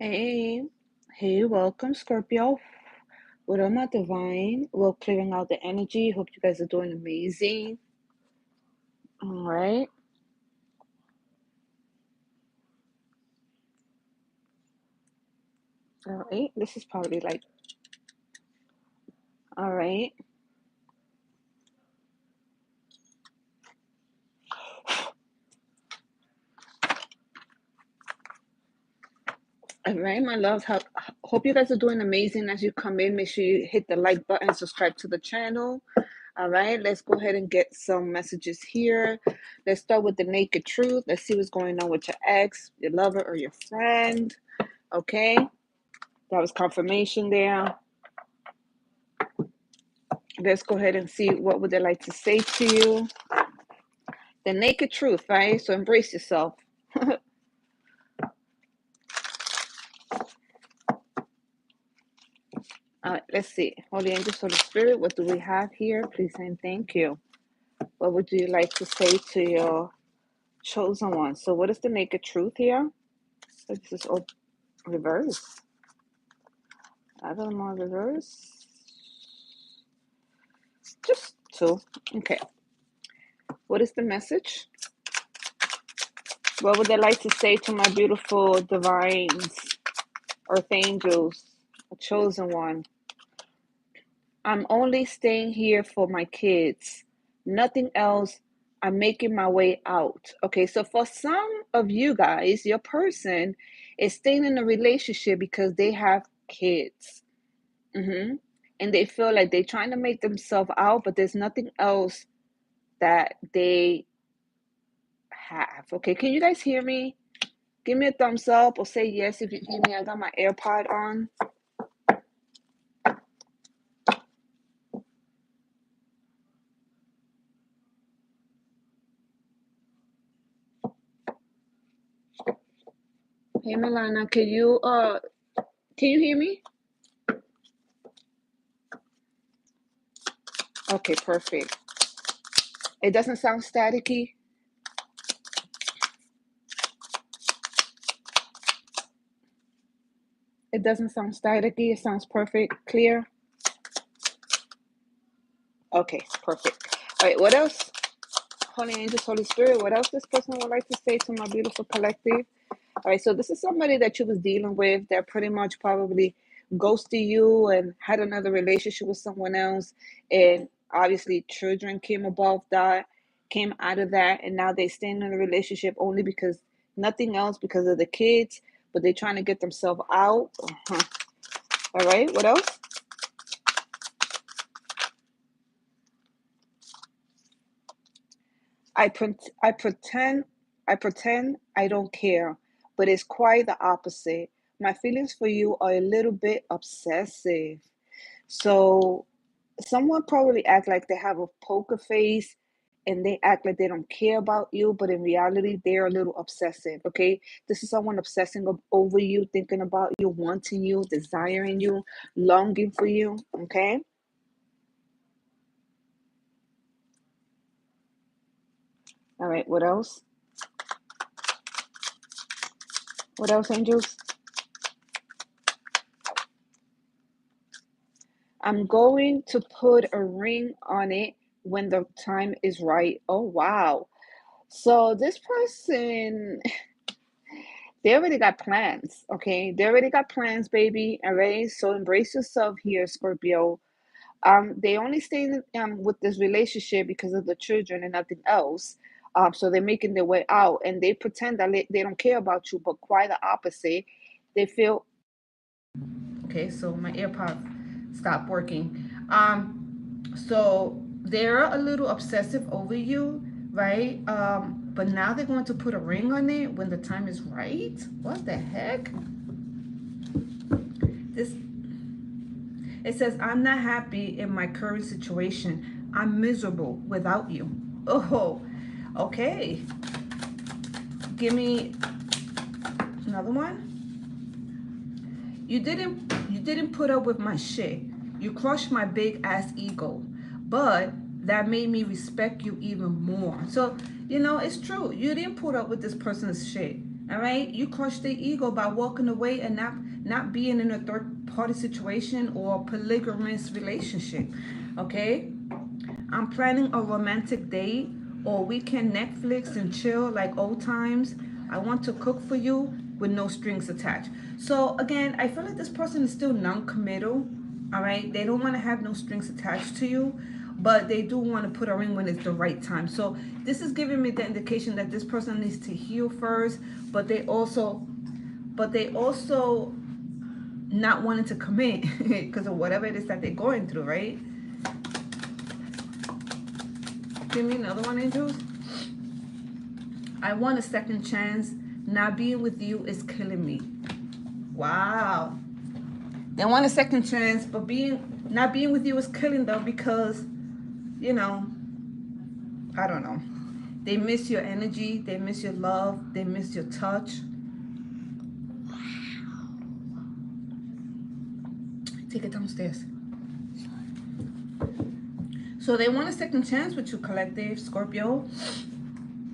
Hey, hey, welcome, Scorpio. What up, my divine? We're clearing out the energy. Hope you guys are doing amazing. All right. All right. This is probably like, all right. All right, my loves. Hope you guys are doing amazing as you come in. Make sure you hit the like button, subscribe to the channel. All right, let's go ahead and get some messages here. Let's start with the naked truth. Let's see what's going on with your ex, your lover, or your friend. Okay, that was confirmation there. Let's go ahead and see what would they like to say to you. The naked truth, right? So embrace yourself. Let's see. Holy Angels, Holy Spirit, what do we have here? Please and thank you. What would you like to say to your chosen one? So what is the naked truth here? So this is all reverse. I don't know, reverse. Just two. Okay. What is the message? What would they like to say to my beautiful divines, earth angels, a chosen one? I'm only staying here for my kids. Nothing else. I'm making my way out. Okay, so for some of you guys, your person is staying in a relationship because they have kids. hmm And they feel like they're trying to make themselves out, but there's nothing else that they have. Okay, can you guys hear me? Give me a thumbs up or say yes if you hear me. I got my AirPod on. Hey Milana, can you hear me? Okay, perfect. It doesn't sound staticky. It doesn't sound staticky. It sounds perfect, clear. Okay, perfect. All right, what else? Holy Angels, Holy Spirit, what else this person would like to say to my beautiful collective? All right, so this is somebody that you was dealing with that pretty much probably ghosted you and had another relationship with someone else. And obviously children came above that, came out of that, and now they stand in a relationship only because nothing else because of the kids, but they're trying to get themselves out. Uh-huh. All right, what else? I pretend I don't care, but it's quite the opposite. My feelings for you are a little bit obsessive. So someone probably act like they have a poker face and they act like they don't care about you, but in reality they're a little obsessive. Okay, this is someone obsessing over you, thinking about you, wanting you, desiring you, longing for you. Okay. All right, what else? What else, angels? I'm going to put a ring on it when the time is right. Oh, wow. So this person, they already got plans, okay? They already got plans, baby. All right. So embrace yourself here, Scorpio. They only stay with this relationship because of the children and nothing else. So they're making their way out and they pretend that they don't care about you, but quite the opposite. They feel okay, so my AirPods stopped working. So they're a little obsessive over you, right? But now they're going to put a ring on it when the time is right. What the heck? This it says, I'm not happy in my current situation. I'm miserable without you. Oh, okay. Give me another one. You didn't put up with my shit. You crushed my big ass ego. But that made me respect you even more. So, it's true. You didn't put up with this person's shit. All right, you crush their ego by walking away and not being in a third party situation or polygamous relationship. Okay, I'm planning a romantic date or we can Netflix and chill like old times. I want to cook for you with no strings attached. So again, I feel like this person is still non-committal. All right, they don't want to have no strings attached to you, but they do want to put a ring when it's the right time. So this is giving me the indication that this person needs to heal first, but they also not wanting to commit because of whatever it is that they're going through, right? Give me another one, angels. I want a second chance. Not being with you is killing me. Wow. They want a second chance, but not being with you is killing them because, you know, I don't know. They miss your energy, they miss your love, they miss your touch. Take it downstairs. So they want a second chance with you, collective Scorpio,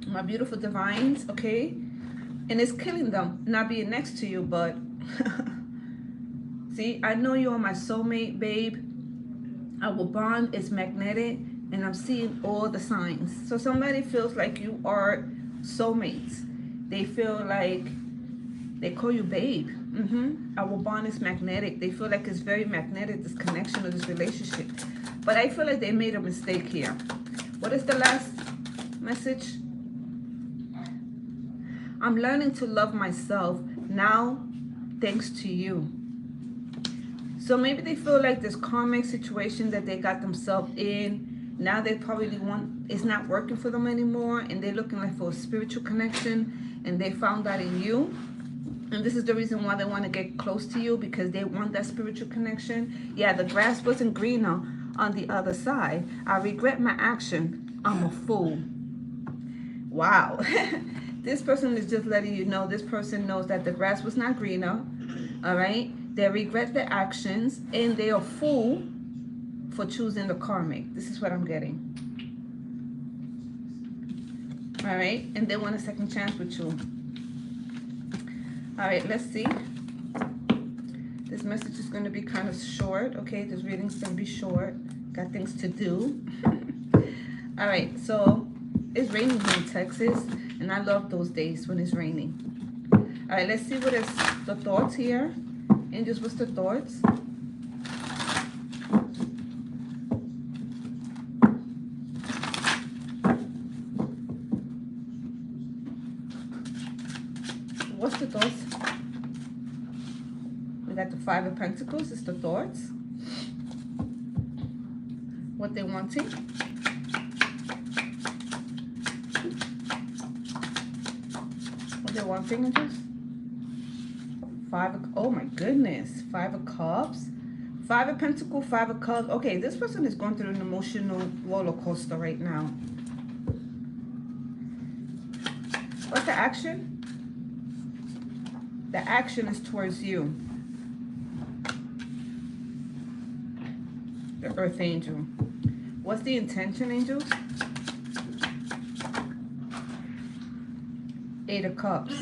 my beautiful divines, okay? And it's killing them not being next to you, but see, I know you're my soulmate, babe. Our bond is magnetic, and I'm seeing all the signs. So somebody feels like you are soulmates. They feel like they call you babe. Our bond is magnetic. They feel like it's very magnetic, this connection or this relationship. But I feel like they made a mistake here. What is the last message? I'm learning to love myself now thanks to you. So maybe they feel like this karmic situation that they got themselves in, now they probably want, it's not working for them anymore, and they're looking like for a spiritual connection, and they found that in you. And this is the reason why they want to get close to you, because they want that spiritual connection. Yeah, the grass wasn't greener on the other side. I regret my action. I'm a fool. Wow. This person is just letting you know, this person knows that the grass was not greener. All right. They regret their actions and they are fool for choosing the karmic. This is what I'm getting. All right. And they want a second chance with you. All right. Let's see. This message is going to be kind of short. Okay. This reading's going to be short. Got things to do. All right. So it's raining here in Texas. And I love those days when it's raining. All right. Let's see what is the thoughts here. Angels, what's the thoughts? What's the thoughts? We got the Five of Pentacles. It's the thoughts. What they're wanting. What they're wanting, angels? Oh my goodness. Five of Cups. Five of Pentacles, Five of Cups. Okay, this person is going through an emotional roller coaster right now. What's the action? The action is towards you. The Earth Angel. What's the intention, angels? Eight of Cups.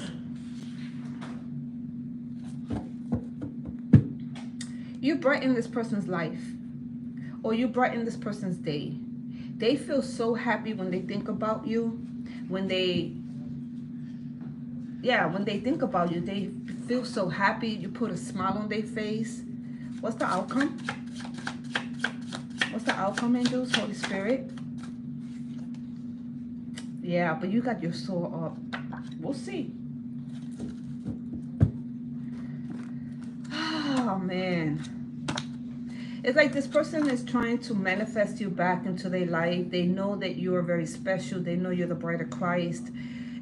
You brighten this person's life, or you brighten this person's day. They feel so happy when they think about you. When they think about you, they feel so happy. You put a smile on their face. What's the outcome? What's the outcome, angels? Holy Spirit? Yeah, but you got your sword up. We'll see. Oh, man. It's like this person is trying to manifest you back into their life. They know that you are very special. They know you're the bride of Christ.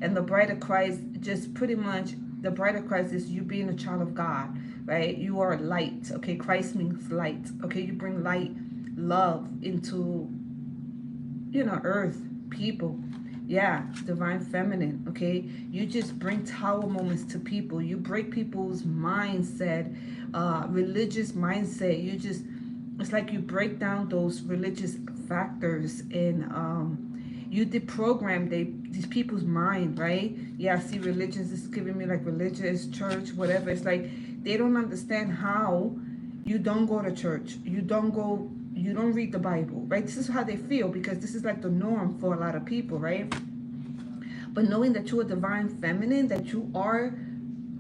And the bride of Christ, just pretty much, the bride of Christ is you being a child of God, right? You are light, okay? Christ means light, okay? You bring light, love into, earth, people. Yeah, divine feminine, okay? You just bring tower moments to people. You break people's mindset, religious mindset. It's like you break down those religious factors, and You deprogram these people's mind, right? Yeah, I see religions. This is giving me like religious, church, whatever. It's like they don't understand how you don't go to church. You don't read the Bible, right? This is how they feel because this is like the norm for a lot of people, right? But knowing that you're a divine feminine, that you are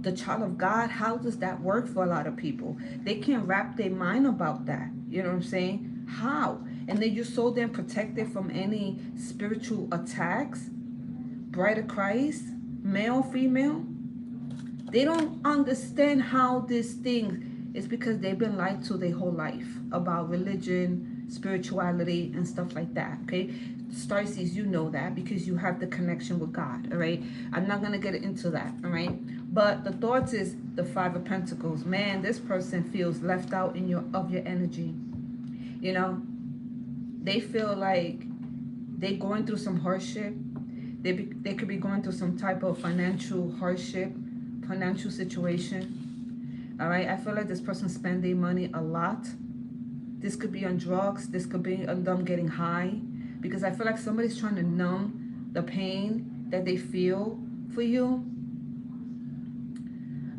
the child of God, how does that work for a lot of people? They can't wrap their mind about that. You know what I'm saying? How? And then you're so damn protected from any spiritual attacks. Bride of Christ, male, female. They don't understand how this thing is because they've been lied to their whole life about religion, spirituality, and stuff like that. Okay, Starseeds, you know that because you have the connection with God. All right, I'm not gonna get into that. All right, but the thoughts is the Five of Pentacles. Man, this person feels left out in your energy. You know, they feel like they going through some hardship. They could be going through some type of financial hardship, financial situation. All right, I feel like this person spending money a lot. This could be on drugs. This could be on them getting high, because I feel like somebody's trying to numb the pain that they feel for you.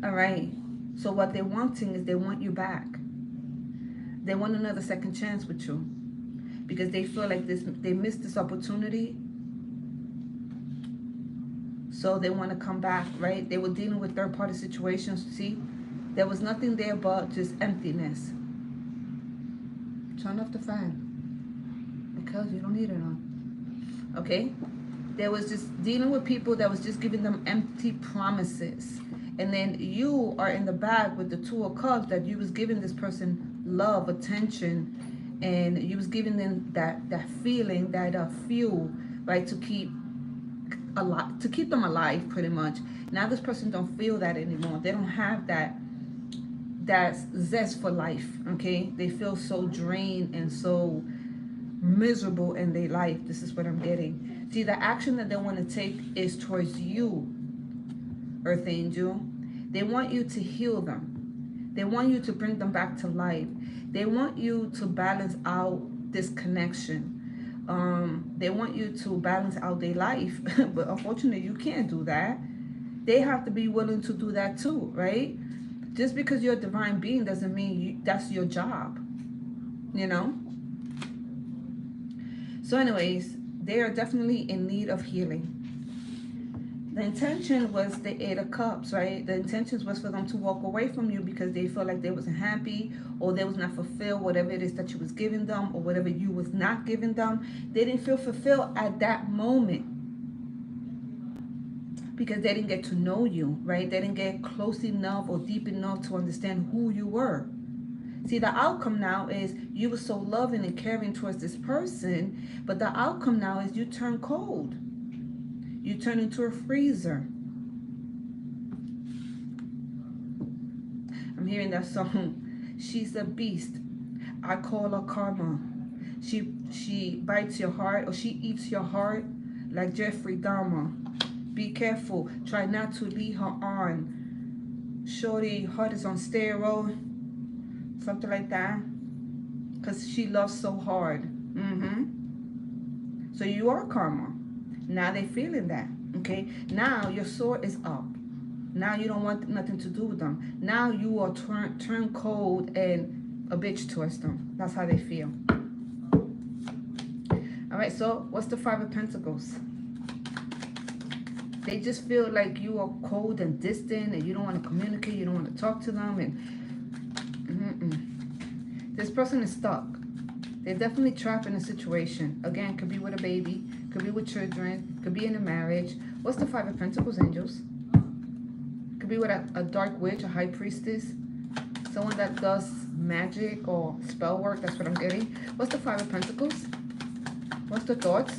All right. So what they're wanting is they want you back. They want another second chance with you because they feel like they missed this opportunity. So they want to come back, right? They were dealing with third party situations. See, there was nothing there but just emptiness. Turn off the fan because you don't need it on. Okay? There was just dealing with people that was just giving them empty promises. And then you are in the back with the Two of Cups that you was giving this person love, attention, and you was giving them that feeling, that fuel, right, to keep alive, to keep them alive, pretty much. Now this person don't feel that anymore. They don't have that zest for life. Okay, they feel so drained and so miserable in their life. This is what I'm getting. See, the action that they want to take is towards you, Earth Angel. They want you to heal them. They want you to bring them back to life. They want you to balance out this connection. They want you to balance out their life, but unfortunately, you can't do that. They have to be willing to do that too, right? Just because you're a divine being doesn't mean that's your job, you know? So, anyways, they are definitely in need of healing. The intention was the Eight of Cups, right? The intentions was for them to walk away from you because they felt like they wasn't happy or they was not fulfilled, whatever it is that you was giving them or whatever you was not giving them. They didn't feel fulfilled at that moment because they didn't get to know you, right? They didn't get close enough or deep enough to understand who you were. See, the outcome now is you were so loving and caring towards this person, but the outcome now is you turn cold. You turn into a freezer. I'm hearing that song. She's a beast. I call her karma. She bites your heart or she eats your heart like Jeffrey Dahmer. Be careful. Try not to lead her on. Shorty heart is on steroid. Something like that. Because she loves so hard. So you are karma. Now they feeling that. Okay. Now your sword is up. Now you don't want nothing to do with them. Now you are turn cold and a bitch towards them. That's how they feel. All right. So what's the Five of Pentacles? They just feel like you are cold and distant, and you don't want to communicate. You don't want to talk to them, and this person is stuck. They're definitely trapped in a situation. Again, could be with a baby, could be with children, could be in a marriage. What's the Five of Pentacles, angels? Could be with a dark witch, a high priestess, someone that does magic or spell work. That's what I'm getting. What's the Five of Pentacles? What's the thoughts?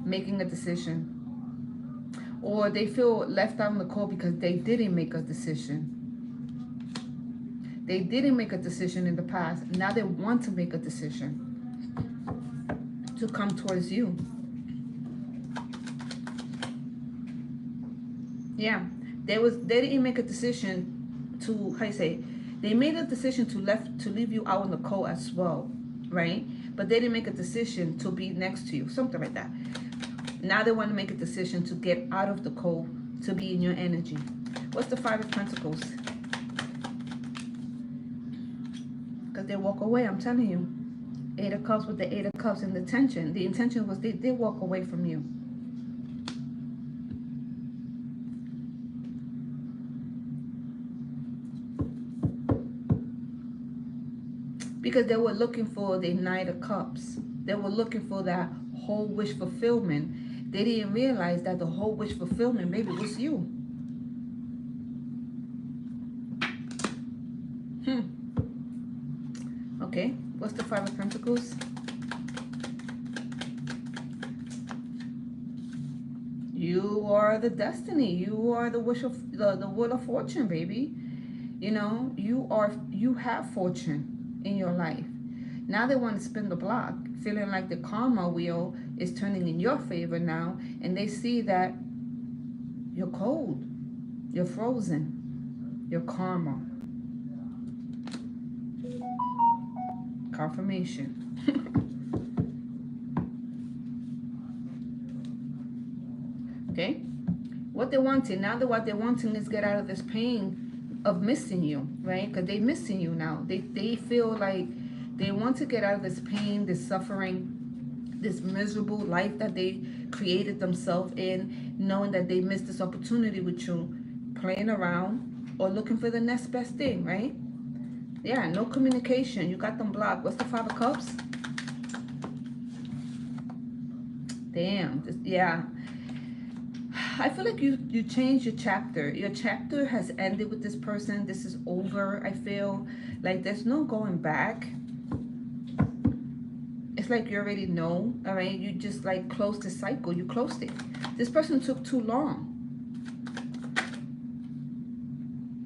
Making a decision. Or they feel left out in the cold because they didn't make a decision. They didn't make a decision in the past. Now they want to make a decision to come towards you. Yeah, they didn't make a decision to, how you say, They made a decision to leave you out in the cold as well, right? But they didn't make a decision to be next to you, something like that. Now they want to make a decision to get out of the cold, to be in your energy. What's the Five of Pentacles? Because they walk away, I'm telling you. Eight of Cups with the Eight of Cups and the tension. The intention was they walk away from you. Because they were looking for the Knight of Cups. They were looking for that whole wish fulfillment. They didn't realize that the whole wish fulfillment maybe was you. Okay, what's the Five of Pentacles? You are the destiny. You are the wish of the wheel of fortune, baby. You know, you have fortune in your life. Now they want to spin the block, feeling like the karma wheel is turning in your favor now, and they see that you're cold, you're frozen, you're karma. Confirmation. Okay, what they're wanting now, what they're wanting is get out of this pain of missing you, right? Because they're missing you now. They feel like they want to get out of this pain, this suffering, this miserable life that they created themselves in, knowing that they missed this opportunity with you, playing around or looking for the next best thing, right? Yeah, no communication. You got them blocked. What's the Five of Cups? Damn. Yeah. I feel like you changed your chapter. Your chapter has ended with this person. This is over. I feel like there's no going back. It's like you already know, all right? You just like closed the cycle. You closed it. This person took too long.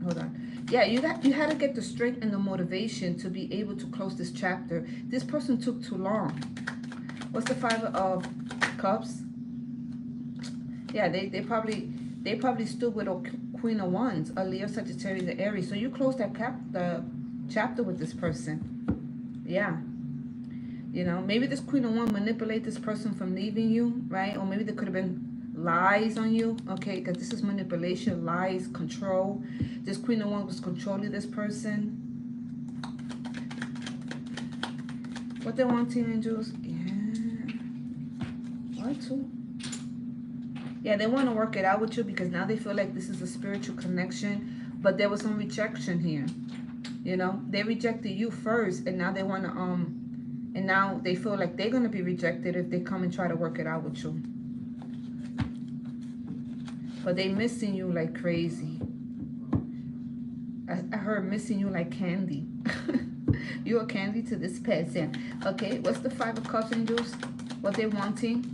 Hold on. Yeah, you had to get the strength and the motivation to be able to close this chapter. This person took too long. What's the Five of Cups? Yeah, they probably stood with a Queen of Wands, a Leo, Sagittarius, and Aries. So you close the chapter with this person. Yeah. You know, maybe this Queen of Wands manipulate this person from leaving you, right? Or maybe there could have been lies on you, okay? Because this is manipulation, lies, control. This Queen of Wands was controlling this person. What they want, teen angels? Yeah. What too? Yeah, they want to work it out with you because now they feel like this is a spiritual connection, but there was some rejection here. You know, they rejected you first, and now they want to and now they feel like they're gonna be rejected if they come and try to work it out with you. But they missing you like crazy. I heard missing you like candy. You're a candy to this person. Okay, what's the Five of Cups, angels? What they wanting?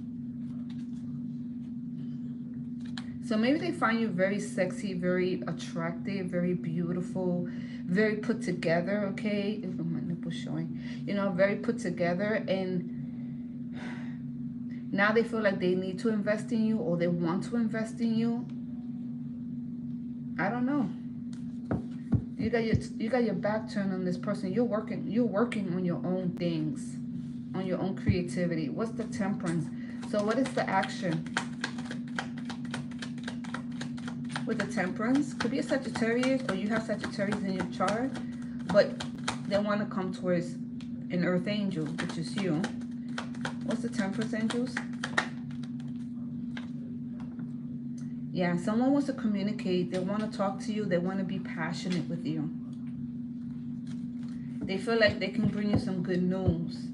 So maybe they find you very sexy, very attractive, very beautiful, very put together, okay? If my nipple's showing. You know, very put together, and now they feel like they need to invest in you or they want to invest in you. I don't know. You got your back turned on this person. You're working on your own things, on your own creativity. What's the Temperance? So what is the action? With the Temperance, could be a Sagittarius, or you have Sagittarius in your chart, but they want to come towards an Earth angel, which is you. What's the Temperance, angels? Yeah, someone wants to communicate. They want to talk to you. They want to be passionate with you. They feel like they can bring you some good news.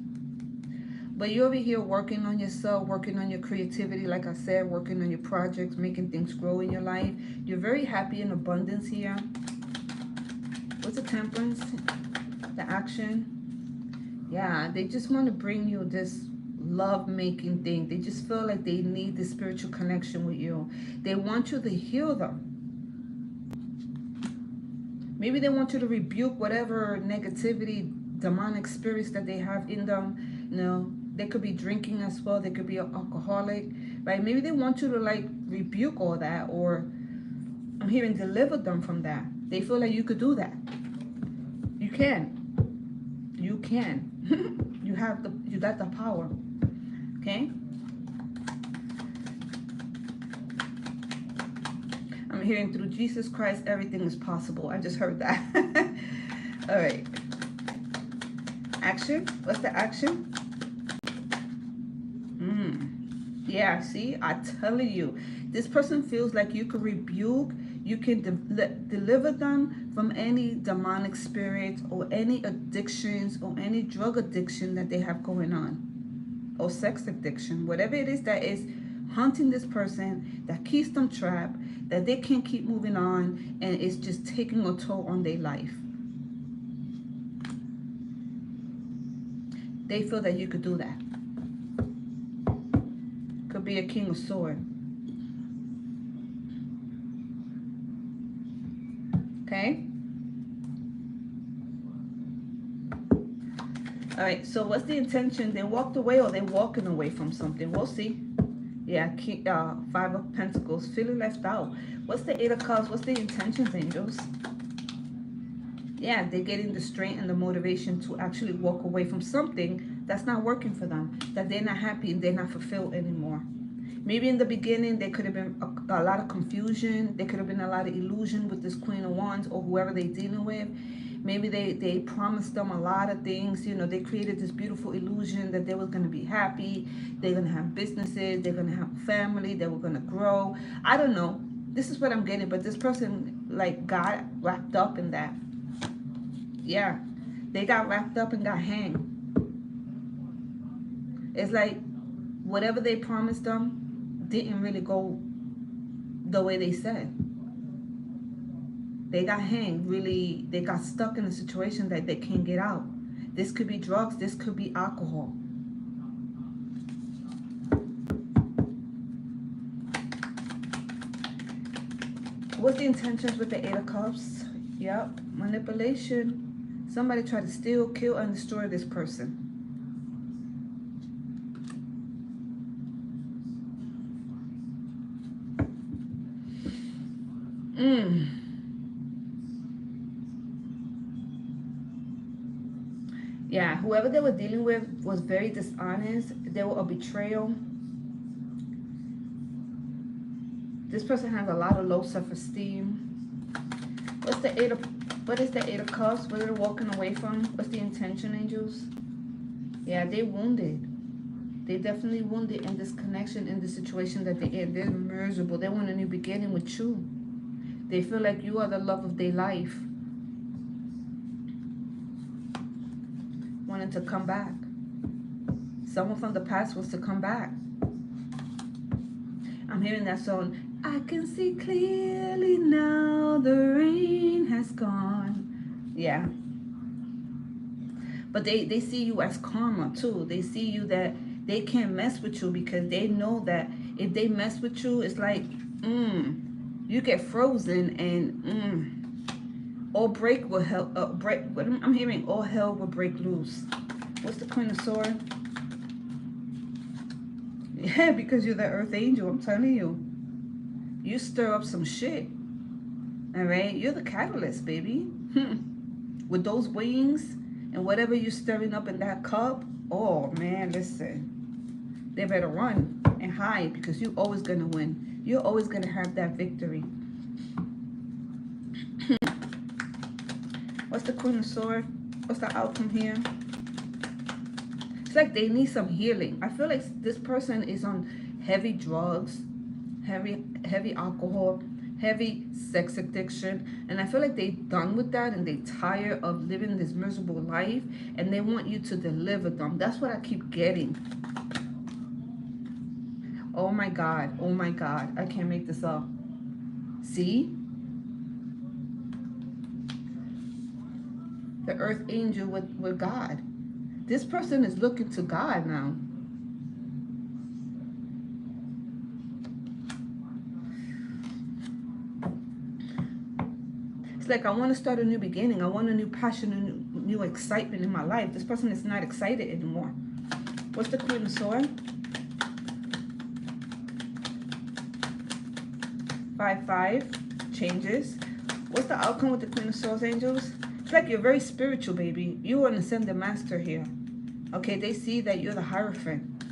But you're over here working on yourself, working on your creativity, like I said, working on your projects, making things grow in your life. You're very happy in abundance here. What's the Temperance? The action? Yeah, they just want to bring you this love-making thing. They just feel like they need this spiritual connection with you. They want you to heal them. Maybe they want you to rebuke whatever negativity, demonic spirits that they have in them. You know, they could be drinking as well. They could be an alcoholic, right? Maybe they want you to like rebuke all that, or I'm hearing deliver them from that. They feel like you could do that. can. You can. You got the power. Okay? I'm hearing through Jesus Christ, everything is possible. I just heard that. All right. Action. What's the action? Yeah, see, I tell you, this person feels like you can rebuke, you can deliver them from any demonic spirit or any addictions or any drug addiction that they have going on, or sex addiction, whatever it is that is haunting this person, that keeps them trapped, that they can't keep moving on, and it's just taking a toll on their life. They feel that you could do that. Could be a king of swords. Okay? All right, so what's the intention? They walked away or they're walking away from something. We'll see. Yeah, Five of Pentacles, feeling left out. What's the Eight of Cups? What's the intentions, angels? Yeah, they're getting the strength and the motivation to actually walk away from something that's not working for them, that they're not happy and they're not fulfilled anymore. Maybe in the beginning, there could have been a lot of confusion. There could have been a lot of illusion with this Queen of Wands or whoever they're dealing with. Maybe they promised them a lot of things. You know, they created this beautiful illusion that they were going to be happy. They're going to have businesses. They're going to have a family. They were going to grow. I don't know. This is what I'm getting. But this person, like, got wrapped up in that. Yeah. They got wrapped up and got hanged. It's like whatever they promised them didn't really go the way they said. They got hanged, really. They got stuck in a situation that they can't get out. This could be drugs. This could be alcohol. What's the intentions with the Eight of Cups? Yep, manipulation. Somebody tried to steal, kill, and destroy this person. Yeah, whoever they were dealing with was very dishonest. They were a betrayal. This person has a lot of low self-esteem. What is the Eight of Cups? What are they walking away from? What's the intention, angels? Yeah, they wounded. They definitely wounded in this connection, in this situation that they're in. They're miserable. They want a new beginning with you. They feel like you are the love of their life. Wanting to come back. Someone from the past wants to come back. I'm hearing that song. I can see clearly now the rain has gone. Yeah. But they see you as karma too. They see you that they can't mess with you because they know that if they mess with you, it's like, you get frozen and all break will hell break. What I'm hearing, all hell will break loose. What's the Queen of Swords? Yeah, because you're the Earth Angel. I'm telling you, you stir up some shit. All right, you're the catalyst, baby. With those wings and whatever you're stirring up in that cup. Oh man, listen. They better run and hide because you're always gonna win. You're always gonna have that victory. What's the Queen of Swords? What's the outcome here? It's like they need some healing. I feel like this person is on heavy drugs, heavy alcohol, heavy sex addiction, and I feel like they're done with that and they're tired of living this miserable life and they want you to deliver them. That's what I keep getting. Oh my God, oh my God, I can't make this up. See? The Earth Angel with God. This person is looking to God now. It's like I want to start a new beginning. I want a new passion, a new excitement in my life. This person is not excited anymore. What's the Queen of Swords? 5-5 changes. What's the outcome with the Queen of Swords, angels? It's like you're very spiritual, baby. You want to send the master here. Okay, they see that you're the Hierophant.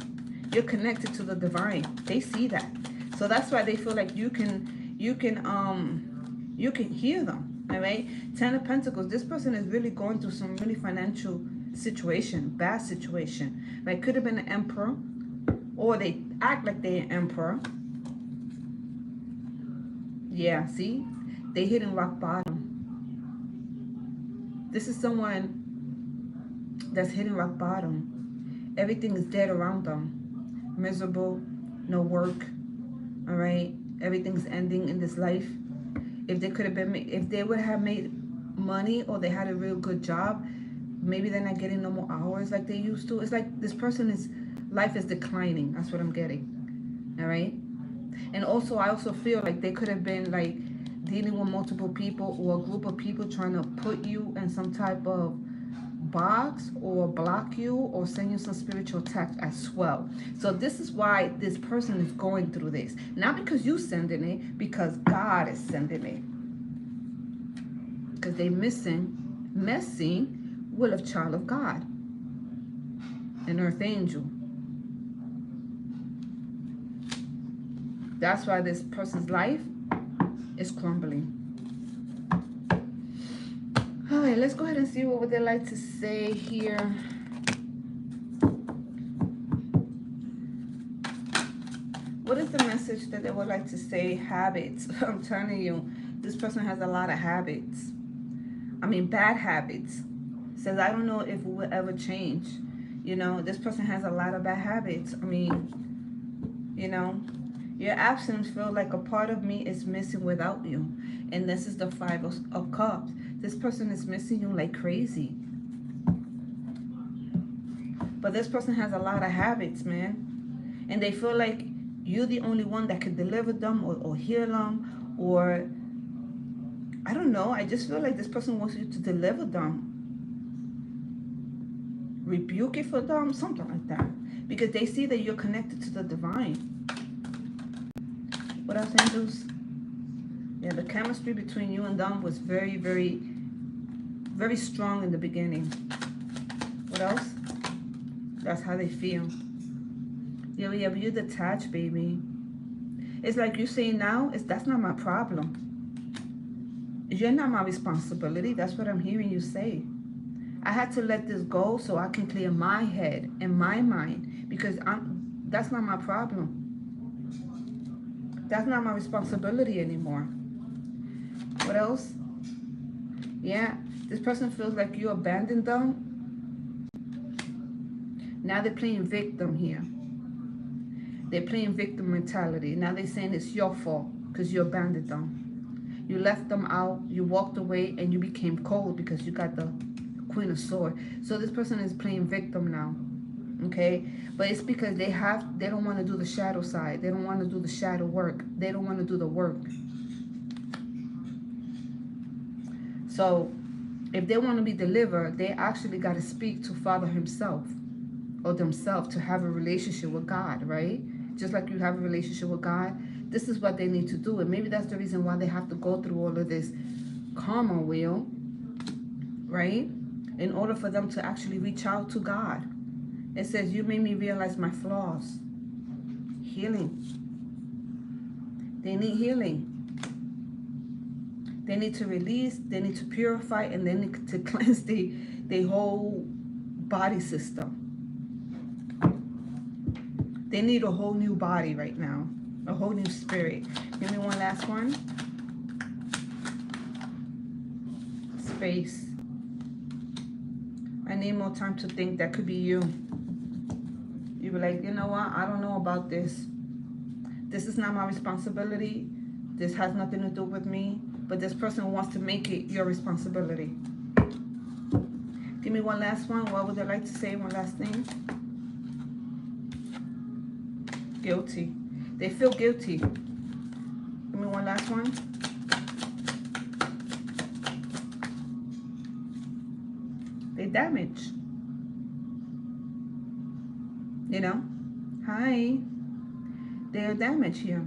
You're connected to the divine. They see that. So that's why they feel like you can hear them. All right. 10 of Pentacles. This person is really going through some really financial situation, bad situation. Right? Could have been an emperor, or they act like they're an emperor. Yeah, see? They hitting rock bottom. This is someone that's hitting rock bottom. Everything is dead around them. Miserable, no work. All right? Everything's ending in this life. If they could have been, if they would have made money, or they had a real good job, maybe they're not getting no more hours like they used to. It's like this person is, life is declining. That's what I'm getting. All right? And also, I also feel like they could have been like dealing with multiple people, or a group of people trying to put you in some type of box, or block you, or send you some spiritual attack as well. So this is why this person is going through this. Not because you sending it, because God is sending it. Because they messing with a child of God, an earth angel. That's why this person's life is crumbling. All right, let's go ahead and see what would they like to say here. What is the message that they would like to say? Habits. I'm telling you, this person has a lot of habits. I mean, bad habits. Says, I don't know if it will ever change. You know, this person has a lot of bad habits. I mean, you know, your absence feels like a part of me is missing without you. And this is the Five of Cups. This person is missing you like crazy. But this person has a lot of habits, man. And they feel like you're the only one that can deliver them, or heal them, or I don't know. I just feel like this person wants you to deliver them. Rebuke it for them, something like that. Because they see that you're connected to the divine. What else, angels? Yeah, the chemistry between you and them was very, very, very strong in the beginning. What else? That's how they feel. Yeah, but you're detached, baby. It's like you saying now, that's not my problem. You're not my responsibility. That's what I'm hearing you say. I had to let this go so I can clear my head and my mind, because that's not my problem. That's not my responsibility anymore. What else? Yeah, this person feels like you abandoned them. Now they're playing victim here. They're playing victim mentality. Now they're saying it's your fault because you abandoned them. You left them out, you walked away, and you became cold because you got the Queen of Swords. So this person is playing victim now. Okay? But it's because they don't want to do the shadow side. They don't want to do the shadow work. They don't want to do the work. So if they want to be delivered, they actually got to speak to Father himself, or themselves, to have a relationship with God, right? Just like you have a relationship with God, this is what they need to do. And maybe that's the reason why they have to go through all of this karma wheel, right? In order for them to actually reach out to God. It says, you made me realize my flaws. Healing. They need healing. They need to release, they need to purify, and they need to cleanse the whole body system. They need a whole new body right now. A whole new spirit. Give me one last one. Space. I need more time to think. That could be you. You were like, you know what? I don't know about this. This is not my responsibility. This has nothing to do with me. But this person wants to make it your responsibility. Give me one last one. What would they like to say? One last thing. Guilty. They feel guilty. Give me one last one. They damage. You know? Hi. They are damaged here.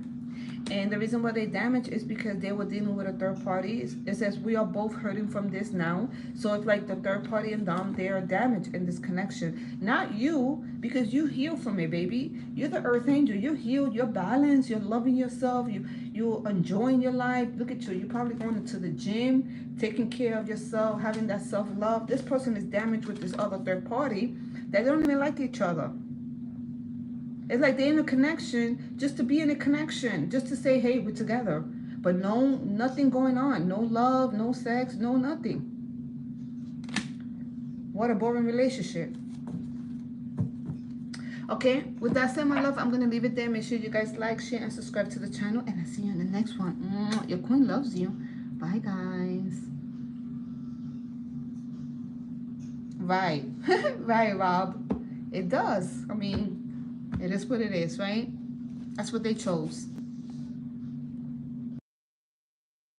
And the reason why they damage is because they were dealing with a third party. It says we are both hurting from this now. So it's like the third party and them, they are damaged in this connection. Not you, because you heal from it, baby. You're the earth angel. You're healed. You're balanced. You're loving yourself. You're enjoying your life. Look at you. You're probably going to the gym, taking care of yourself, having that self love. This person is damaged with this other third party that don't even like each other. It's like they're in a connection just to be in a connection, just to say, hey, we're together. But no, nothing going on. No love, no sex, no nothing. What a boring relationship. Okay, with that said, my love, I'm going to leave it there. Make sure you guys like, share, and subscribe to the channel. And I'll see you in the next one. Your queen loves you. Bye, guys. Right. Right, Rob. It does. I mean, it is what it is, right? That's what they chose.